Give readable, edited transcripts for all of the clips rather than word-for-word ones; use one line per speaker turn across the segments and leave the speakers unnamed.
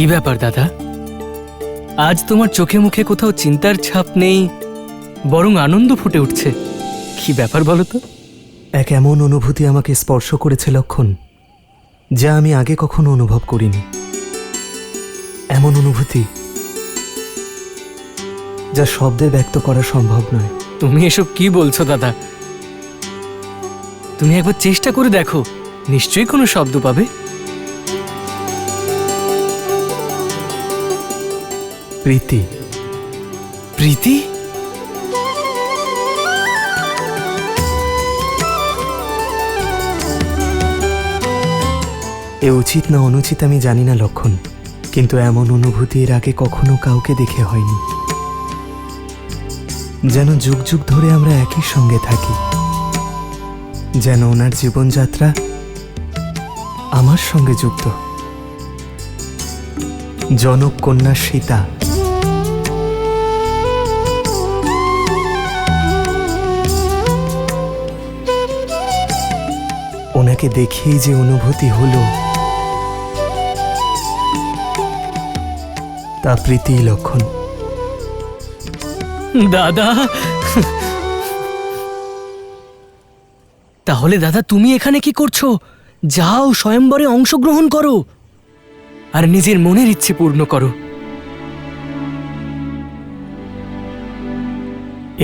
কি ব্যাপার দাদা, আজ তোমার চোখে মুখে কোথাও চিন্তার ছাপ নেই, বরং আনন্দ ফুটে উঠছে। কি ব্যাপার বলো তো?
এক এমন অনুভূতি আমাকে স্পর্শ করেছে লক্ষণ, যা আমি আগে কখনো অনুভব করিনি। এমন অনুভূতি যা শব্দে ব্যক্ত করা সম্ভব নয়।
তুমি এসব কি বলছো দাদা? তুমি একবার চেষ্টা করে দেখো, নিশ্চয়ই কোনো শব্দ পাবে।
প্রীতি।
প্রীতি?
এ উচিত না অনুচিত আমি জানি না লক্ষণ, কিন্তু এমন অনুভূতি এর আগে কখনো কাউকে দেখে হয়নি। যেন যুগ যুগ ধরে আমরা একই সঙ্গে থাকি, যেন ওনার জীবনযাত্রা আমার সঙ্গে যুক্ত। জনক কন্যা সীতা, ওনাকে দেখেই যে অনুভূতি হলো, তা প্রীতি লক্ষণ।
দাদা, তাহলে দাদা তুমি এখানে কি করছো? যাও, স্বয়ম্বরে অংশগ্রহণ করো আর নিজের মনের ইচ্ছে পূর্ণ করো।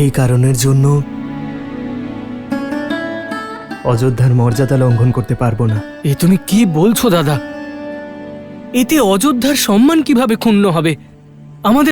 এই কারণের জন্য অযোধ্যার মর্যাদা লঙ্ঘন করতে পারবো না।
এ তুমি কি বলছো দাদা? এতে অযোধ্যার সম্মান কিভাবে ক্ষুণ্ণ হবে? আমাদের